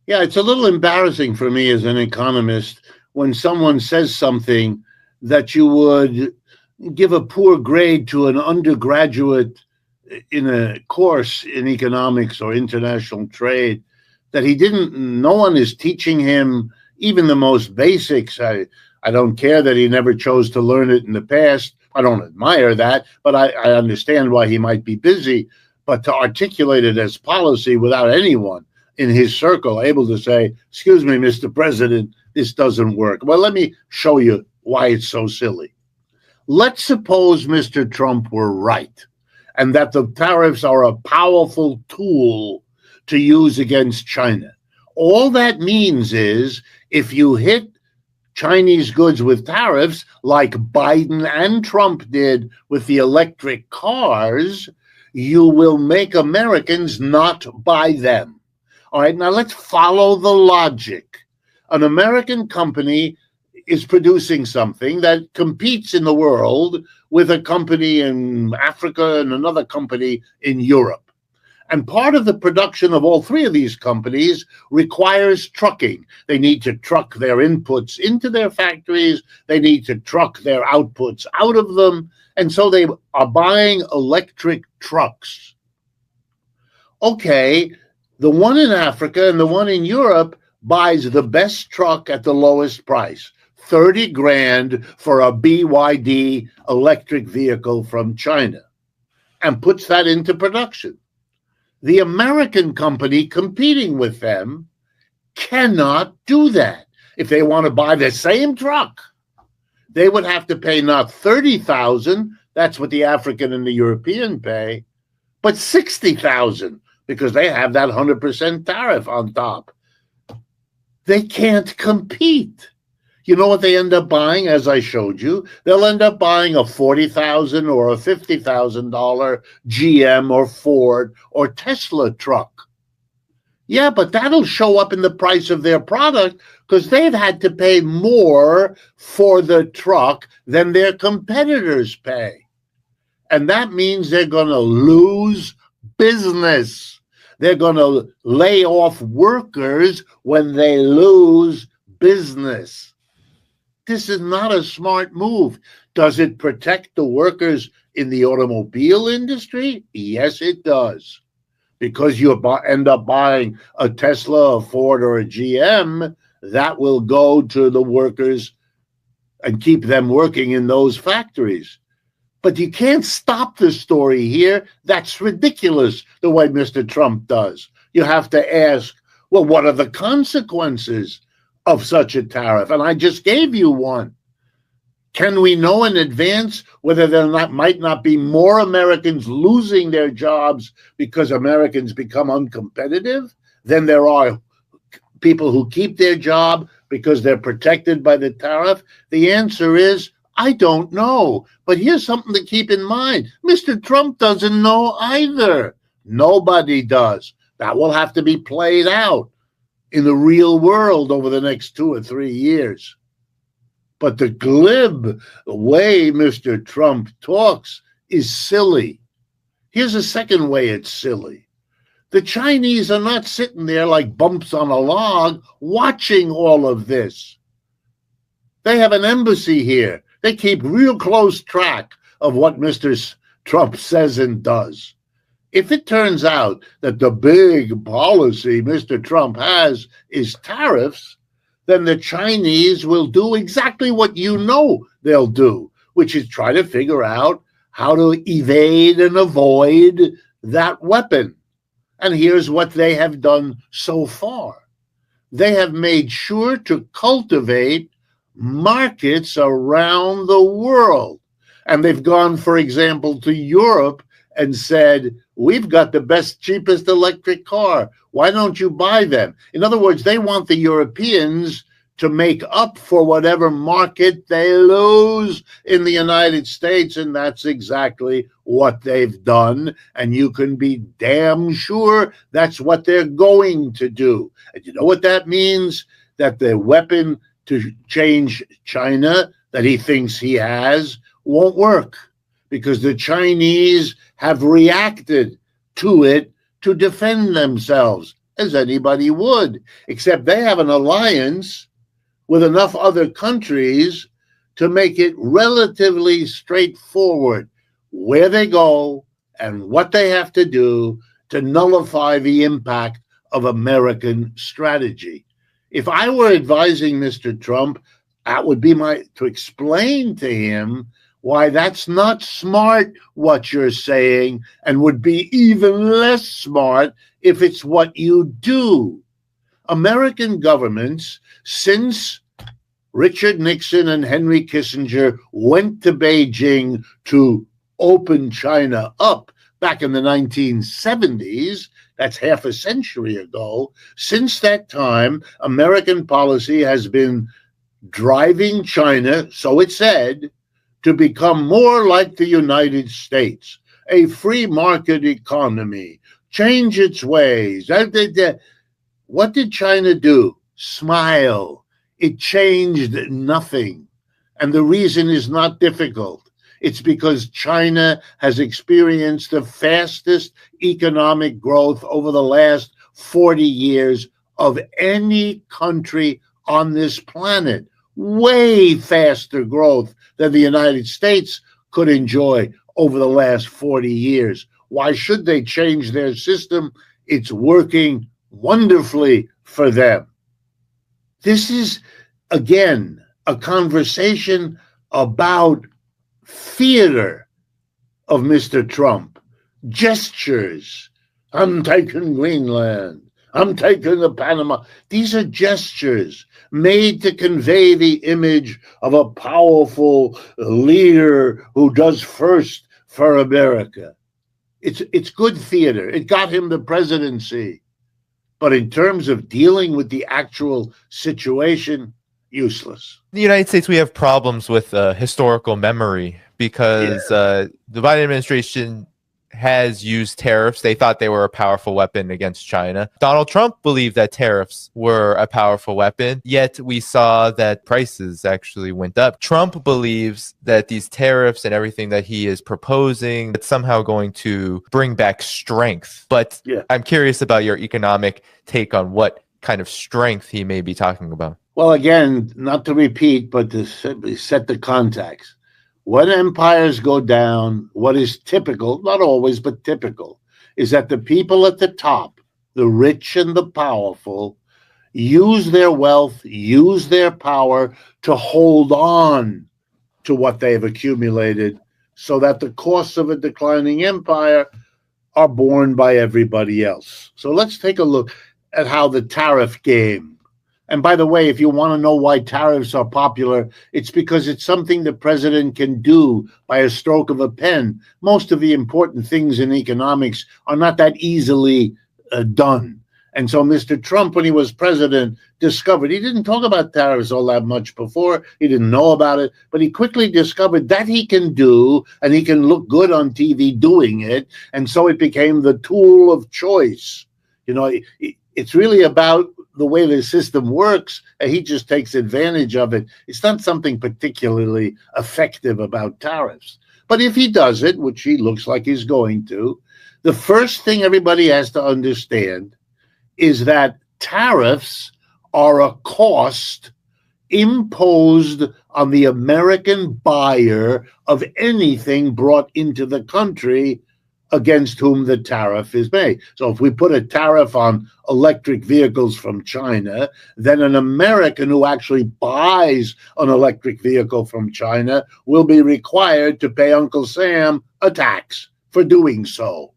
Yeah, it's a little embarrassing for me as an economist when someone says something that you would give a poor grade to an undergraduate in a course in economics or international trade, that he didn't, no one is teaching him even the most basics. I don't care that he never chose to learn it in the past. I don't admire that, but I understand why he might be busy. But to articulate it as policy without anyone in his circle able to say, excuse me, Mr. President, this doesn't work. Well, let me show you why it's so silly. Let's suppose Mr. Trump were right and that the tariffs are a powerful tool to use against China. All that means is if you hit Chinese goods with tariffs, like Biden and Trump did with the electric cars, you will make Americans not buy them. All right, now let's follow the logic. An American company is producing something that competes in the world with a company in Africa and another company in Europe. And part of the production of all three of these companies requires trucking. They need to truck their inputs into their factories. They need to truck their outputs out of them. And so they are buying electric trucks. Okay, the one in Africa and the one in Europe buys the best truck at the lowest price. 30 grand for a BYD electric vehicle from China, and puts that into production. The American company competing with them cannot do that. If they want to buy the same truck, they would have to pay not 30,000, that's what the African and the European pay, but 60,000 because they have that 100% tariff on top. They can't compete. You know what they end up buying, as I showed you? They'll end up buying a $40,000 or a $50,000 GM or Ford or Tesla truck. Yeah, but that'll show up in the price of their product because they've had to pay more for the truck than their competitors pay. And that means they're going to lose business. They're going to lay off workers when they lose business. This is not a smart move. Does it protect the workers in the automobile industry? Yes, it does. Because you end up buying a Tesla, a Ford, or a GM, that will go to the workers and keep them working in those factories. But you can't stop the story here. That's ridiculous, the way Mr. Trump does. You have to ask, well, what are the consequences of such a tariff? And I just gave you one. Can we know in advance whether there might not be more Americans losing their jobs because Americans become uncompetitive than there are people who keep their job because they're protected by the tariff? The answer is, I don't know. But here's something to keep in mind. Mr. Trump doesn't know either. Nobody does. That will have to be played out in the real world over the next 2 or 3 years. But the glib way Mr. Trump talks is silly. Here's a second way it's silly. The Chinese are not sitting there like bumps on a log watching all of this. They have an embassy here. They keep real close track of what Mr. Trump says and does. If it turns out that the big policy Mr. Trump has is tariffs, then the Chinese will do exactly what you know they'll do, which is try to figure out how to evade and avoid that weapon. And here's what they have done so far. They have made sure to cultivate markets around the world. And they've gone, for example, to Europe and said, we've got the best, cheapest electric car. Why don't you buy them? In other words, they want the Europeans to make up for whatever market they lose in the United States, and that's exactly what they've done. And you can be damn sure that's what they're going to do. And you know what that means? That the weapon to change China that he thinks he has won't work, because the Chinese have reacted to it to defend themselves. as anybody would, except they have an alliance with enough other countries to make it relatively straightforward where they go and what they have to do to nullify the impact of American strategy. If I were advising Mr. Trump, that would be to explain to him why that's not smart what you're saying, and would be even less smart if it's what you do. American governments, since Richard Nixon and Henry Kissinger went to Beijing to open China up back in the 1970s, that's half a century ago, since that time, American policy has been driving China, so it said, to become more like the United States, a free market economy, change its ways. What did China do? Smile. It changed nothing. And the reason is not difficult. It's because China has experienced the fastest economic growth over the last 40 years of any country on this planet. Way faster growth than the United States could enjoy over the last 40 years. Why should they change their system? It's working wonderfully for them. This is, again, a conversation about theater of Mr. Trump, gestures. I'm taking Greenland. I'm taking the Panama. These are gestures made to convey the image of a powerful leader who does first for America. It's good theater. It got him the presidency. But in terms of dealing with the actual situation, useless. In the United States, we have problems with historical memory because the Biden administration has used tariffs. They thought they were a powerful weapon against China. Donald Trump believed that tariffs were a powerful weapon, yet we saw that prices actually went up. Trump believes that these tariffs and everything that he is proposing is somehow going to bring back strength. But I'm curious about your economic take on what kind of strength he may be talking about. Well, again, not to repeat, but to set the context. When empires go down, what is typical, not always, but typical, is that the people at the top, the rich and the powerful, use their wealth, use their power to hold on to what they've accumulated so that the costs of a declining empire are borne by everybody else. So let's take a look at how the tariff game. And by the way, if you want to know why tariffs are popular, it's because it's something the president can do by a stroke of a pen. Most of the important things in economics are not that easily done. And so Mr. Trump, when he was president, discovered, he didn't talk about tariffs all that much before. He didn't know about it, but he quickly discovered that he can do, and he can look good on TV doing it. And so it became the tool of choice. You know, it's really about the way the system works, and he just takes advantage of it. It's not something particularly effective about tariffs. But if he does it, which he looks like he's going to, the first thing everybody has to understand is that tariffs are a cost imposed on the American buyer of anything brought into the country against whom the tariff is made. So if we put a tariff on electric vehicles from China, then an American who actually buys an electric vehicle from China will be required to pay Uncle Sam a tax for doing so.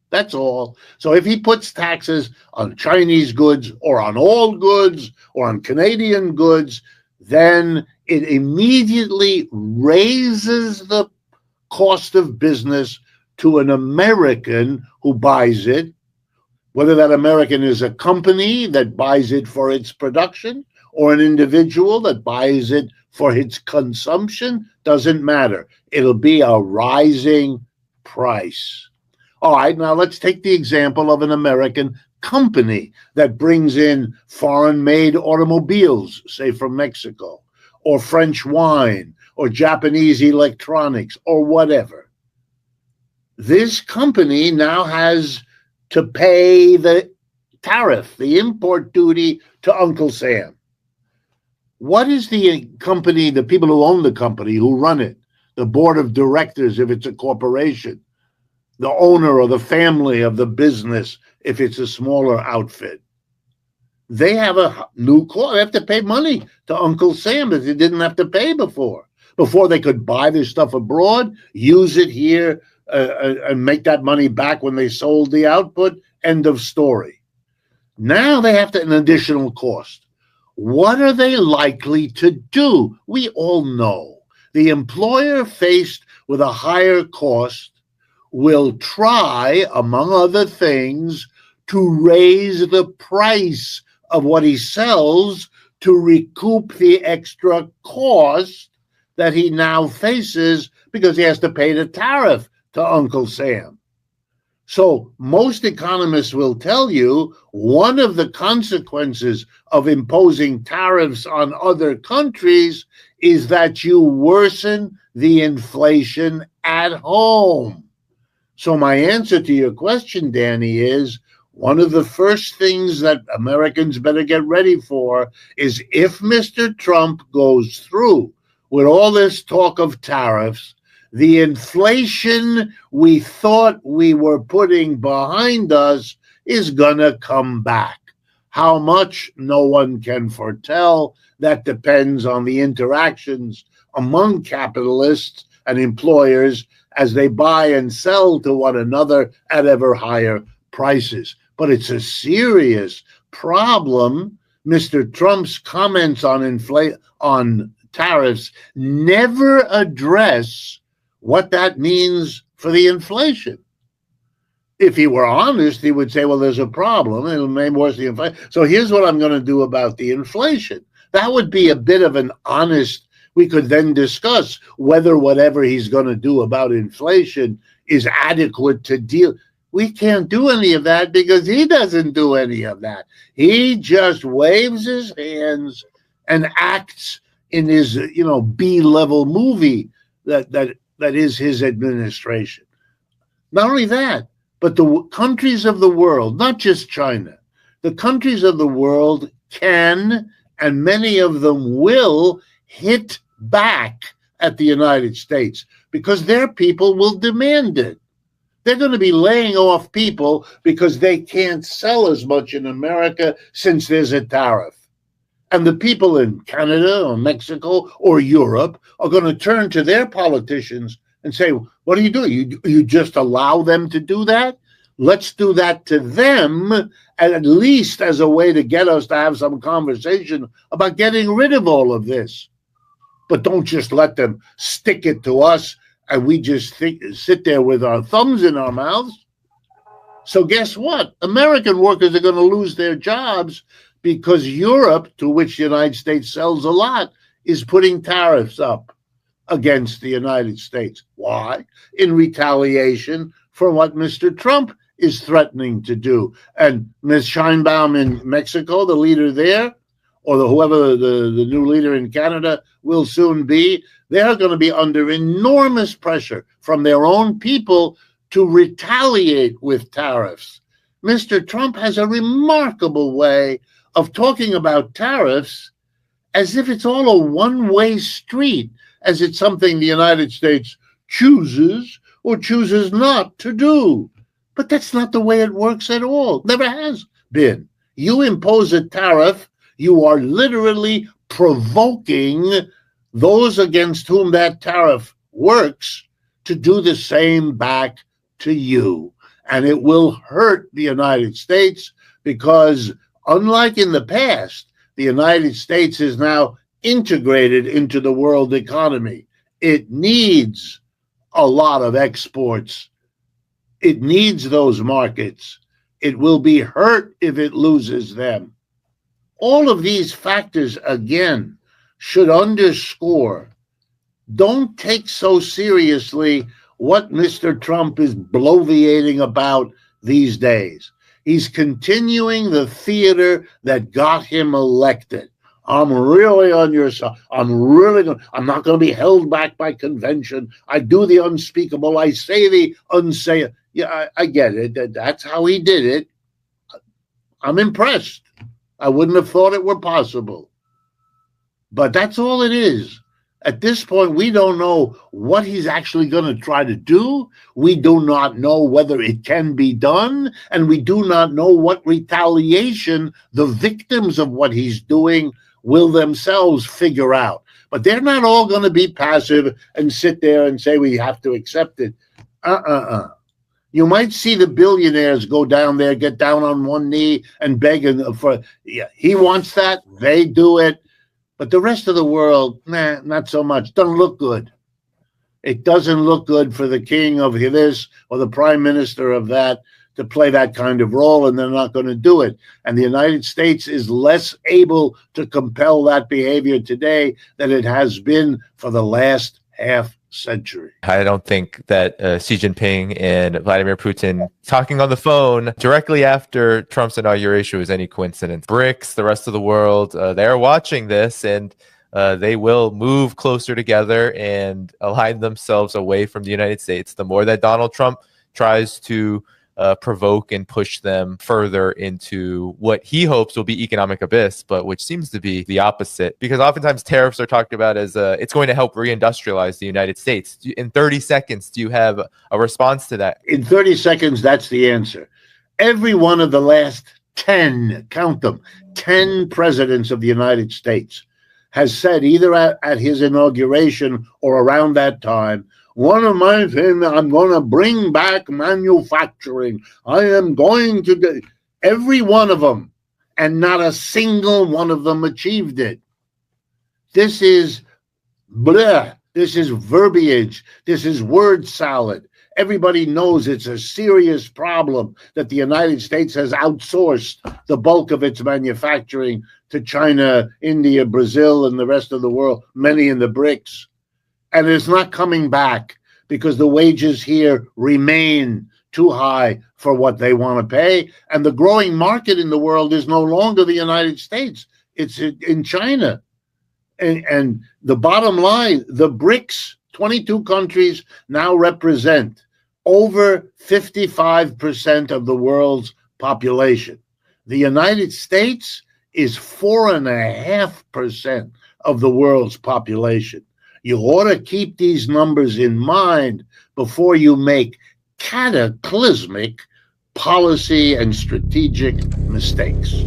That's all. So if he puts taxes on Chinese goods or on all goods or on Canadian goods, then it immediately raises the cost of business to an American who buys it, whether that American is a company that buys it for its production or an individual that buys it for its consumption, doesn't matter. It'll be a rising price. All right, now let's take the example of an American company that brings in foreign-made automobiles, say from Mexico, or French wine, or Japanese electronics, or whatever. This company now has to pay the tariff, the import duty to Uncle Sam. What is the company, the people who own the company, who run it, the board of directors if it's a corporation, the owner or the family of the business if it's a smaller outfit? They have a new cost. They have to pay money to Uncle Sam that they didn't have to pay before. Before they could buy their stuff abroad, use it here, and make that money back when they sold the output. End of story. Now they have an additional cost. What are they likely to do? We all know the employer faced with a higher cost will try, among other things, to raise the price of what he sells to recoup the extra cost that he now faces because he has to pay the tariff to Uncle Sam. So most economists will tell you one of the consequences of imposing tariffs on other countries is that you worsen the inflation at home. So my answer to your question, Danny, is one of the first things that Americans better get ready for is if Mr. Trump goes through with all this talk of tariffs, the inflation we thought we were putting behind us is going to come back. How much? No one can foretell. That depends on the interactions among capitalists and employers as they buy and sell to one another at ever higher prices. But it's a serious problem. Mr. Trump's comments on tariffs never address what that means for the inflation. If he were honest, he would say, well, there's a problem. It'll make worse the inflation. So here's what I'm going to do about the inflation. That would be a bit of an honest, we could then discuss whether whatever he's going to do about inflation is adequate to deal. We can't do any of that because he doesn't do any of that. He just waves his hands and acts in his, B-level movie that is his administration. Not only that, but the countries of the world, not just China, the countries of the world can, and many of them will, hit back at the United States because their people will demand it. They're going to be laying off people because they can't sell as much in America since there's a tariff. And the people in Canada or Mexico or Europe are going to turn to their politicians and say, what do? You just allow them to do that? Let's do that to them, at least as a way to get us to have some conversation about getting rid of all of this. But don't just let them stick it to us and we just sit there with our thumbs in our mouths. So guess what? American workers are going to lose their jobs because Europe, to which the United States sells a lot, is putting tariffs up against the United States. Why? In retaliation for what Mr. Trump is threatening to do. And Ms. Sheinbaum in Mexico, the leader there, or whoever the new leader in Canada will soon be, they're going to be under enormous pressure from their own people to retaliate with tariffs. Mr. Trump has a remarkable way of talking about tariffs as if it's all a one-way street, as it's something the United States chooses or chooses not to do. But that's not the way it works at all. Never has been. You impose a tariff, you are literally provoking those against whom that tariff works to do the same back to you. And it will hurt the United States because, unlike in the past, the United States is now integrated into the world economy. It needs a lot of exports. It needs those markets. It will be hurt if it loses them. All of these factors, again, should underscore, don't take so seriously what Mr. Trump is bloviating about these days. He's continuing the theater that got him elected. I'm really on your side. I'm not going to be held back by convention. I do the unspeakable. I say the unsayable. Yeah, I get it. That's how he did it. I'm impressed. I wouldn't have thought it were possible. But that's all it is. At this point, we don't know what he's actually going to try to do. We do not know whether it can be done, and we do not know what retaliation the victims of what he's doing will themselves figure out. But they're not all going to be passive and sit there and say we have to accept it. You might see the billionaires go down there, get down on one knee and beg for, yeah, he wants that, they do it. But the rest of the world, nah, not so much. Doesn't look good. It doesn't look good for the king of this or the prime minister of that to play that kind of role, and they're not going to do it. And the United States is less able to compel that behavior today than it has been for the last half century. I don't think that Xi Jinping and Vladimir Putin talking on the phone directly after Trump's inauguration was any coincidence. BRICS, the rest of the world, they're watching this, and they will move closer together and align themselves away from the United States. The more that Donald Trump tries to provoke and push them further into what he hopes will be economic abyss, but which seems to be the opposite. Because oftentimes tariffs are talked about as it's going to help reindustrialize the United States. In 30 seconds, do you have a response to that? In 30 seconds, that's the answer. Every one of the last 10, count them, 10 presidents of the United States has said either at his inauguration or around that time, one of my things, I'm going to bring back manufacturing. I am going to do every one of them, and not a single one of them achieved it. This is bleh. This is verbiage. This is word salad. Everybody knows it's a serious problem that the United States has outsourced the bulk of its manufacturing to China, India, Brazil, and the rest of the world, many in the BRICS. And it's not coming back because the wages here remain too high for what they want to pay. And the growing market in the world is no longer the United States. It's in China. And the bottom line, the BRICS, 22 countries now represent over 55% of the world's population. The United States is 4.5% of the world's population. You ought to keep these numbers in mind before you make cataclysmic policy and strategic mistakes.